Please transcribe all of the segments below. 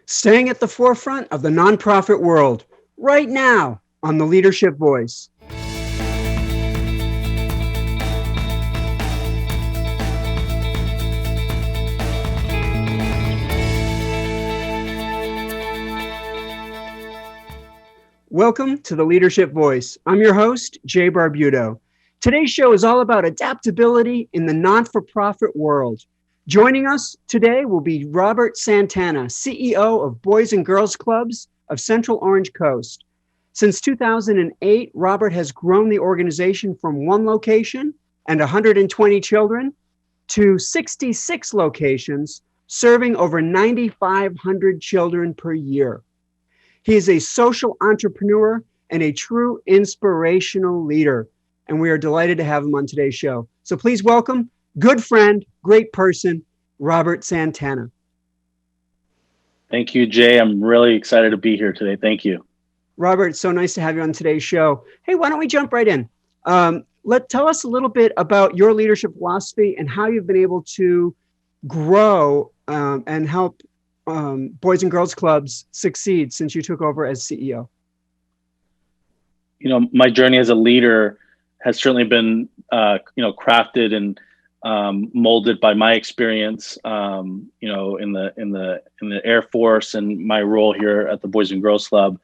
staying at the forefront of the nonprofit world right now on the Leadership Voice. Welcome to the Leadership Voice. I'm your host, Jay Barbuto. Today's show is all about adaptability in the non-for-profit world. Joining us today will be Robert Santana, CEO of Boys and Girls Clubs of Central Orange Coast. Since 2008, Robert has grown the organization from one location and 120 children to 66 locations, serving over 9,500 children per year. He is a social entrepreneur and a true inspirational leader, and we are delighted to have him on today's show. So please welcome good friend, great person, Robert Santana. Thank you, Jay. I'm really excited to be here today. Thank you. Robert, it's so nice to have you on today's show. Hey, why don't we jump right in? Tell us a little bit about your leadership philosophy and how you've been able to grow and help Boys and Girls Clubs succeed since you took over as CEO. You know, my journey as a leader has certainly been, crafted and molded by my experience, in the Air Force and my role here at the Boys and Girls Club.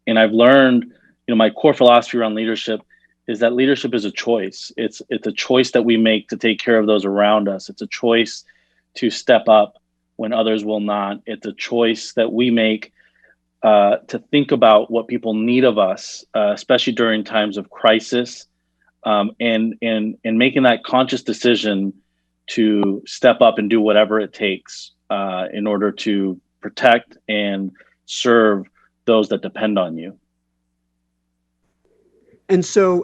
And I've learned, my core philosophy around leadership is that leadership is a choice. It's a choice that we make to take care of those around us. It's a choice to step up when others will not. It's a choice that we make to think about what people need of us, especially during times of crisis, and making that conscious decision to step up and do whatever it takes in order to protect and serve those that depend on you. And so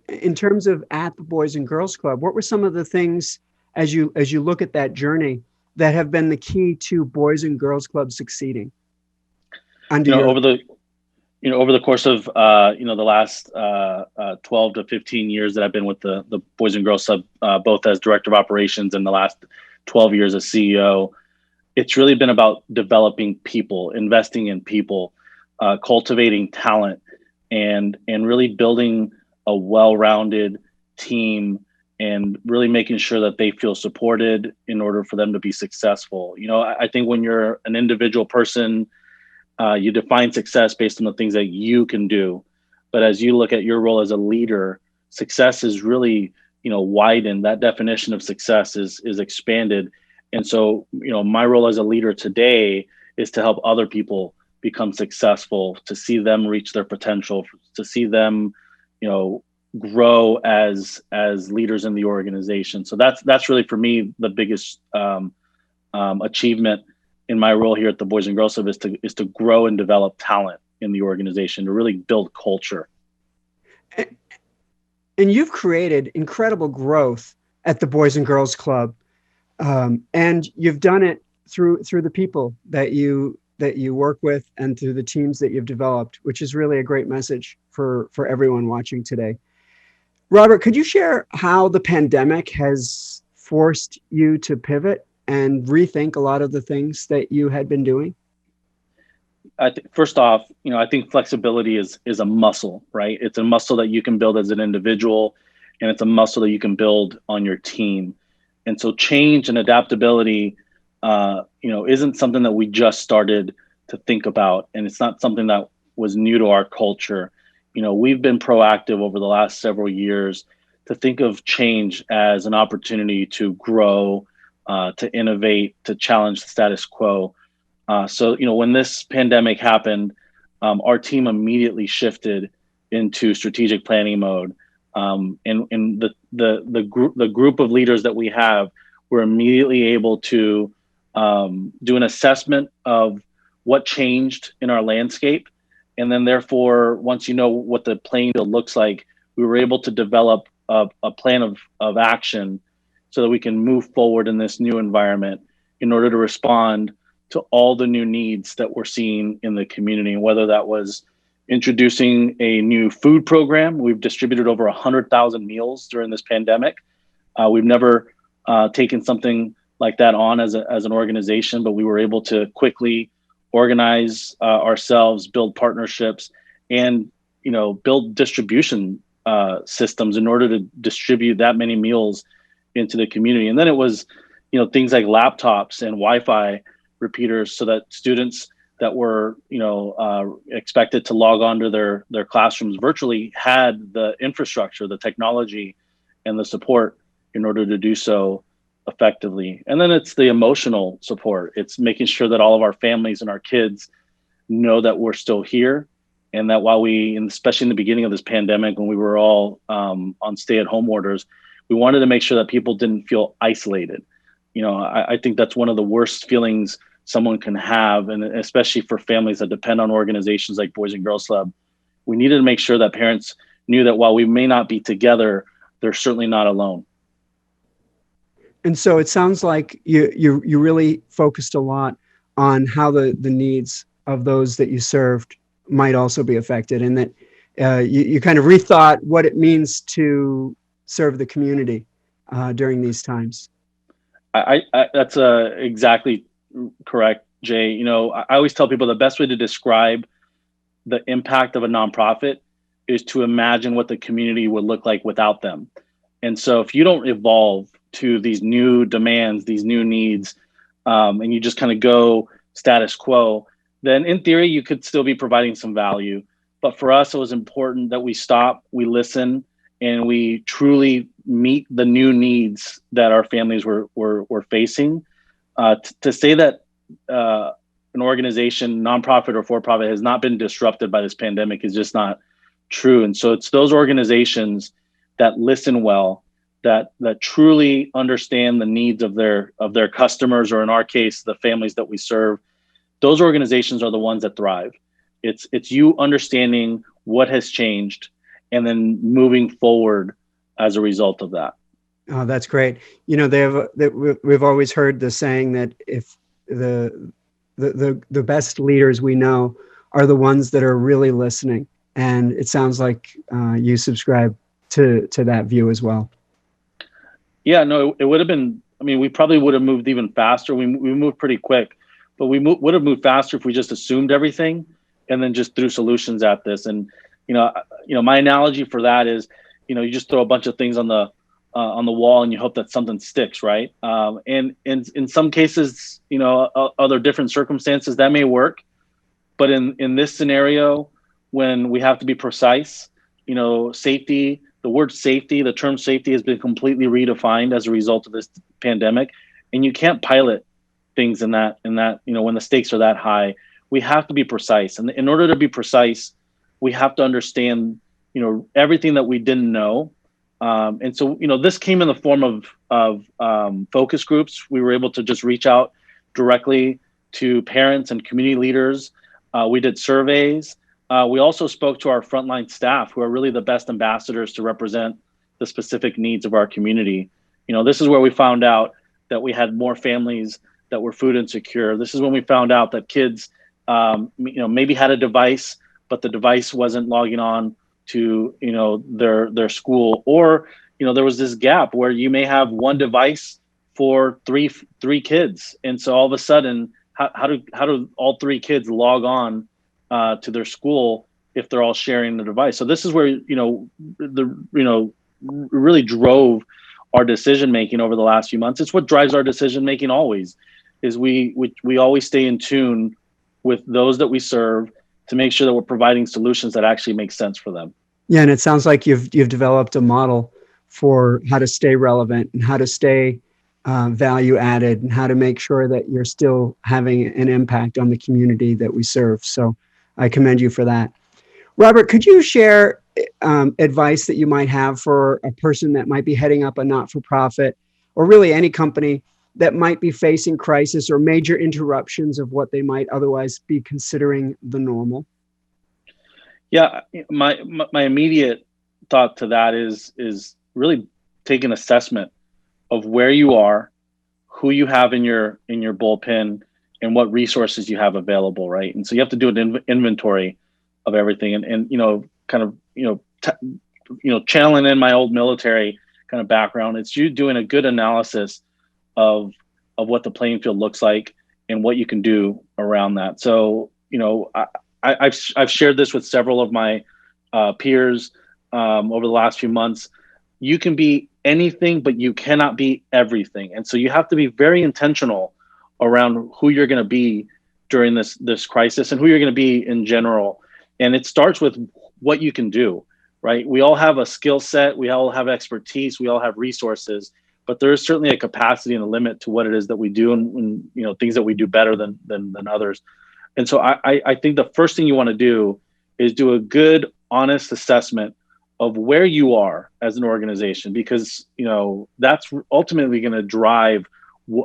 in terms of at the Boys and Girls Club, what were some of the things as you look at that journey that have been the key to Boys and Girls Club succeeding? Over the course of the last 12 to 15 years that I've been with the Boys and Girls Club, both as director of operations and the last 12 years as CEO, it's really been about developing people, investing in people, cultivating talent, and really building a well-rounded team, and really making sure that they feel supported in order for them to be successful. I think when you're an individual person, you define success based on the things that you can do. But as you look at your role as a leader, success is really, widened. That definition of success is expanded. And so, my role as a leader today is to help other people become successful, to see them reach their potential, to see them, grow as leaders in the organization. So that's really for me the biggest achievement in my role here at the Boys and Girls Club is to grow and develop talent in the organization, to really build culture. And you've created incredible growth at the Boys and Girls Club, and you've done it through the people that you work with and through the teams that you've developed, which is really a great message for everyone watching today. Robert, could you share how the pandemic has forced you to pivot and rethink a lot of the things that you had been doing? First off, I think flexibility is a muscle, right? It's a muscle that you can build as an individual, and it's a muscle that you can build on your team. And so change and adaptability, isn't something that we just started to think about, and it's not something that was new to our culture. We've been proactive over the last several years to think of change as an opportunity to grow, to innovate, to challenge the status quo. So when this pandemic happened, our team immediately shifted into strategic planning mode. And the group of leaders that we have were immediately able to do an assessment of what changed in our landscape. And then therefore, once you know what the playing field looks like, we were able to develop a plan of action so that we can move forward in this new environment in order to respond to all the new needs that we're seeing in the community. And whether that was introducing a new food program, we've distributed over 100,000 meals during this pandemic. We've never taken something like that on as an organization, but we were able to quickly organize ourselves, build partnerships, and build distribution systems in order to distribute that many meals into the community. And then it was, things like laptops and Wi-Fi repeaters, so that students that were, expected to log on to their classrooms virtually had the infrastructure, the technology, and the support in order to do so effectively. And then it's the emotional support. It's making sure that all of our families and our kids know that we're still here, and that while and especially in the beginning of this pandemic, when we were all on stay-at-home orders, we wanted to make sure that people didn't feel isolated. I think that's one of the worst feelings someone can have, and especially for families that depend on organizations like Boys and Girls Club. We needed to make sure that parents knew that while we may not be together, they're certainly not alone. And so it sounds like you really focused a lot on how the needs of those that you served might also be affected, and that you kind of rethought what it means to serve the community during these times. I that's exactly correct, Jay. I always tell people the best way to describe the impact of a nonprofit is to imagine what the community would look like without them. And so if you don't evolve to these new demands, these new needs, and you just kind of go status quo, then in theory, you could still be providing some value. But for us, it was important that we stop, we listen, and we truly meet the new needs that our families were facing. To say that an organization, nonprofit or for-profit, has not been disrupted by this pandemic is just not true. And so it's those organizations that listen well, that truly understand the needs of their customers, or in our case, the families that we serve. Those organizations are the ones that thrive. It's you understanding what has changed and then moving forward as a result of that. Oh, that's great. We've always heard the saying that if the best leaders we know are the ones that are really listening, and it sounds like you subscribe to that view as well. Yeah, no, it would have been. I mean, we probably would have moved even faster. We moved pretty quick, but we would have moved faster if we just assumed everything and then just threw solutions at this. And my analogy for that is, you just throw a bunch of things on the wall and you hope that something sticks, right? And in some cases, other different circumstances that may work, but in this scenario, when we have to be precise, safety. The word safety, the term safety, has been completely redefined as a result of this pandemic, and you can't pilot things in that when the stakes are that high. We have to be precise, and in order to be precise, we have to understand everything that we didn't know. And so this came in the form of focus groups. We were able to just reach out directly to parents and community leaders. We did surveys. We also spoke to our frontline staff, who are really the best ambassadors to represent the specific needs of our community. This is where we found out that we had more families that were food insecure. This is when we found out that kids, maybe had a device, but the device wasn't logging on to, their school, or, there was this gap where you may have one device for three kids. And so all of a sudden, how do all three kids log on to their school if they're all sharing the device? So this is where really drove our decision making over the last few months. It's what drives our decision making always. Is we always stay in tune with those that we serve to make sure that we're providing solutions that actually make sense for them. Yeah, and it sounds like you've developed a model for how to stay relevant and how to stay value added, and how to make sure that you're still having an impact on the community that we serve. So I commend you for that. Robert, could you share advice that you might have for a person that might be heading up a not-for-profit, or really any company that might be facing crisis or major interruptions of what they might otherwise be considering the normal? Yeah, my immediate thought to that is really take an assessment of where you are, who you have in your bullpen, and what resources you have available, right? And so you have to do an inventory of everything, and channeling in my old military kind of background, it's you doing a good analysis of what the playing field looks like, and what you can do around that. So, I've shared this with several of my peers over the last few months. You can be anything, but you cannot be everything. And so you have to be very intentional around who you're going to be during this crisis and who you're going to be in general. And it starts with what you can do, right? We all have a skill set, we all have expertise, we all have resources, but there is certainly a capacity and a limit to what it is that we do, and things that we do better than others. And so I think the first thing you want to do is do a good, honest assessment of where you are as an organization, because that's ultimately going to drive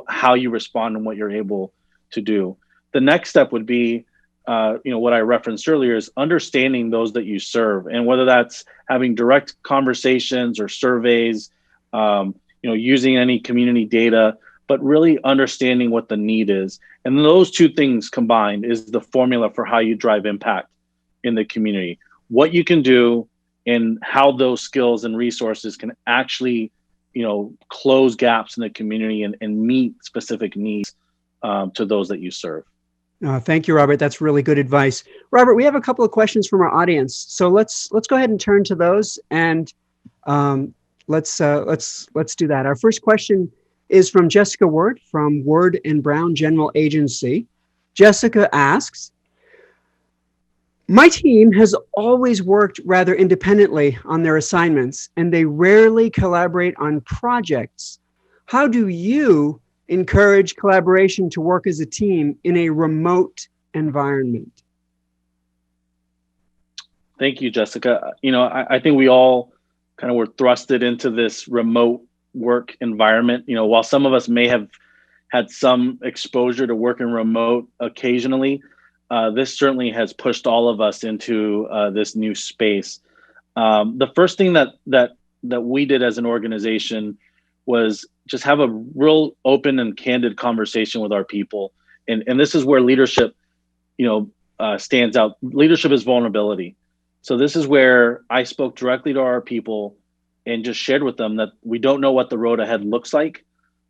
how you respond and what you're able to do. The next step would be, what I referenced earlier, is understanding those that you serve, and whether that's having direct conversations or surveys, using any community data, but really understanding what the need is. And those two things combined is the formula for how you drive impact in the community. What you can do and how those skills and resources can actually, close gaps in the community and meet specific needs to those that you serve. Thank you, Robert. That's really good advice. Robert, we have a couple of questions from our audience, so let's go ahead and turn to those, and let's do that. Our first question is from Jessica Word from Word and Brown General Agency. Jessica asks, my team has always worked rather independently on their assignments, and they rarely collaborate on projects. How do you encourage collaboration to work as a team in a remote environment? Thank you, Jessica. I think we all kind of were thrusted into this remote work environment. While some of us may have had some exposure to working remote occasionally, this certainly has pushed all of us into this new space. The first thing that we did as an organization was just have a real open and candid conversation with our people. And this is where leadership, stands out. Leadership is vulnerability. So this is where I spoke directly to our people and just shared with them that we don't know what the road ahead looks like,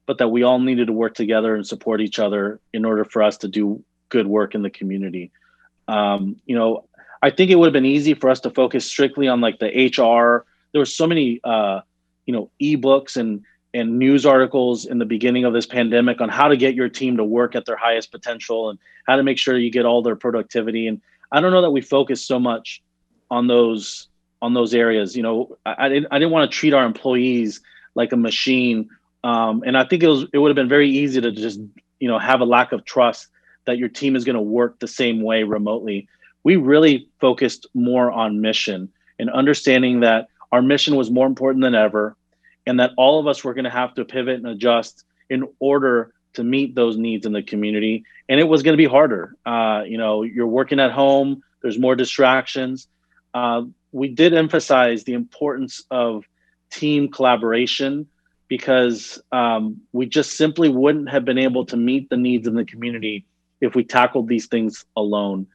but that we all needed to work together and support each other in order for us to do good work in the community. I think it would have been easy for us to focus strictly on like the HR. There were so many, ebooks and news articles in the beginning of this pandemic on how to get your team to work at their highest potential and how to make sure you get all their productivity. And I don't know that we focus so much on those areas. I didn't want to treat our employees like a machine. And I think it would have been very easy to just, have a lack of trust that your team is going to work the same way remotely. We really focused more on mission and understanding that our mission was more important than ever, and that all of us were going to have to pivot and adjust in order to meet those needs in the community. And it was going to be harder. You're working at home, there's more distractions. We did emphasize the importance of team collaboration because we just simply wouldn't have been able to meet the needs in the community if we tackled these things alone.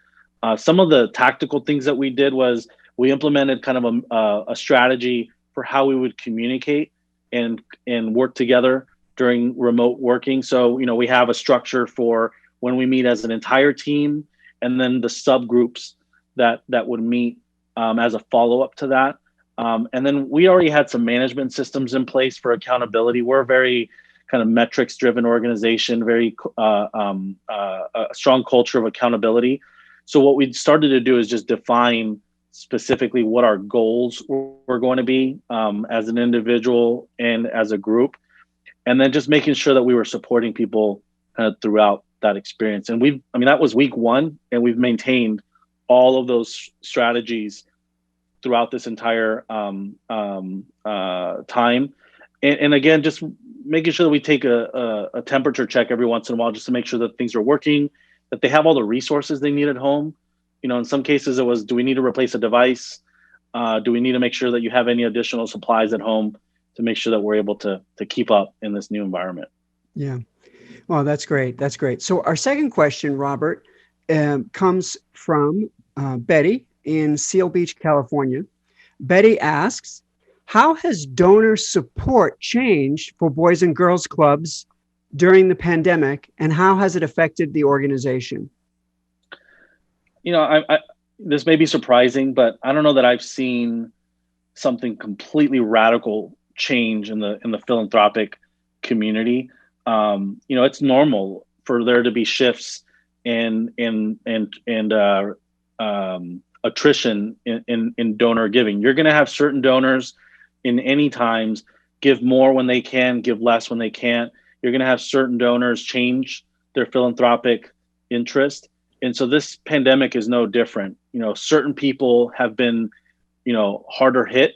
Some of the tactical things that we did was we implemented kind of a strategy for how we would communicate and work together during remote working. So, we have a structure for when we meet as an entire team, and then the subgroups that would meet as a follow-up to that. And then we already had some management systems in place for accountability. We're a very kind of metrics-driven organization, very a strong culture of accountability. So what we started to do is just define specifically what our goals were going to be as an individual and as a group, and then just making sure that we were supporting people throughout that experience. And that was week one, and we've maintained all of those strategies throughout this entire time. And again, just making sure that we take a temperature check every once in a while, just to make sure that things are working, that they have all the resources they need at home. In some cases it was, do we need to replace a device? Do we need to make sure that you have any additional supplies at home to make sure that we're able to keep up in this new environment? Yeah. Well, that's great. That's great. So our second question, Robert, comes from Betty in Seal Beach, California. Betty asks, how has donor support changed for Boys and Girls Clubs during the pandemic, and how has it affected the organization? This may be surprising, but I don't know that I've seen something completely radical change in the philanthropic community. It's normal for there to be shifts and attrition in donor giving. You're going to have certain donors in any times give more when they can, give less when they can't. You're going to have certain donors change their philanthropic interest. And so this pandemic is no different. Certain people have been, harder hit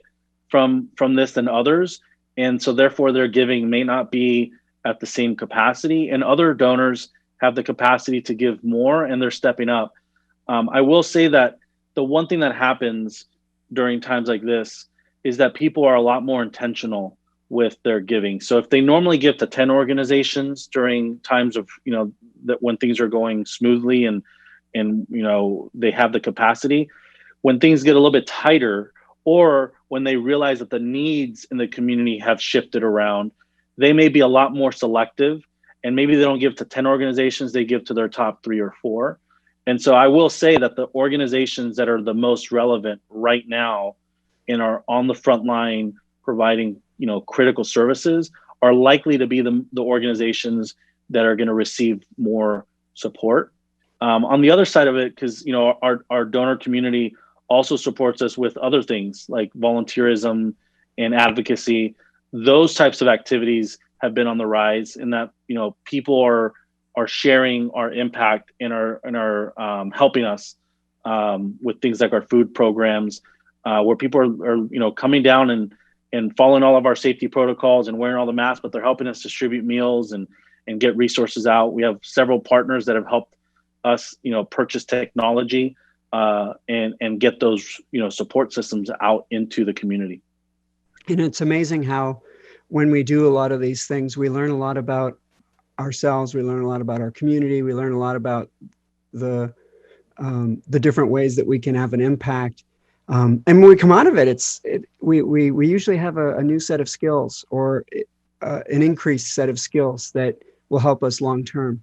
from this than others. And so therefore their giving may not be at the same capacity, and other donors have the capacity to give more and they're stepping up. I will say that the one thing that happens during times like this is that people are a lot more intentional with their giving. So if they normally give to 10 organizations during times of, that when things are going smoothly and they have the capacity, when things get a little bit tighter, or when they realize that the needs in the community have shifted around, they may be a lot more selective, and maybe they don't give to 10 organizations, they give to their top 3 or 4. And so I will say that the organizations that are the most relevant right now and are on the front line providing, critical services are likely to be the organizations that are going to receive more support. On the other side of it, because our donor community also supports us with other things like volunteerism and advocacy. Those types of activities have been on the rise, in that people are sharing our impact and are helping us with things like our food programs, where people are coming down and following all of our safety protocols and wearing all the masks, but they're helping us distribute meals and get resources out. We have several partners that have helped us, purchase technology and get those, support systems out into the community. And it's amazing how when we do a lot of these things, we learn a lot about ourselves. We learn a lot about our community. We learn a lot about the different ways that we can have an impact. And when we come out of it, we usually have a new set of skills, or an increased set of skills that will help us long term.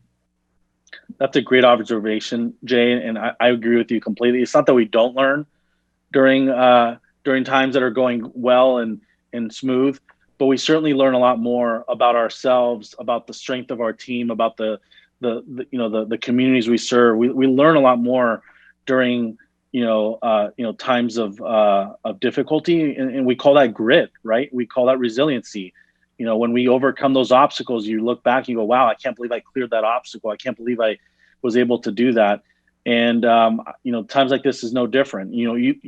That's a great observation, Jay, and I agree with you completely. It's not that we don't learn during times that are going well and smooth, but we certainly learn a lot more about ourselves, about the strength of our team, about the communities we serve. We learn a lot more during times of difficulty, and we call that grit, right? We call that resiliency. When we overcome those obstacles, you look back and you go, wow, I can't believe I cleared that obstacle. I can't believe I was able to do that. And, times like this is no different.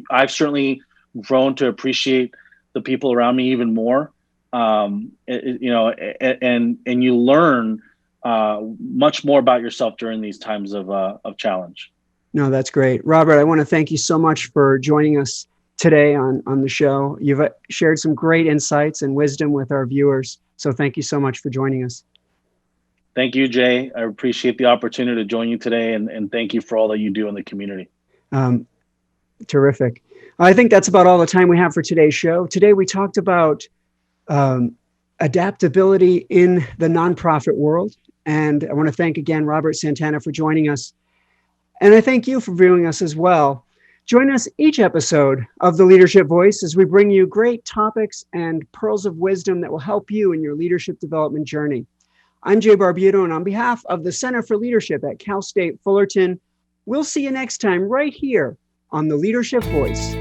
I've certainly grown to appreciate the people around me even more. And you learn much more about yourself during these times of challenge. No, that's great. Robert, I want to thank you so much for joining us today on the show. You've shared some great insights and wisdom with our viewers. So thank you so much for joining us. Thank you, Jay. I appreciate the opportunity to join you today, and thank you for all that you do in the community. Terrific. I think that's about all the time we have for today's show. Today we talked about adaptability in the nonprofit world. And I want to thank again Robert Santana for joining us. And I thank you for viewing us as well. Join us each episode of The Leadership Voice as we bring you great topics and pearls of wisdom that will help you in your leadership development journey. I'm Jay Barbuto, and on behalf of the Center for Leadership at Cal State Fullerton, we'll see you next time right here on The Leadership Voice.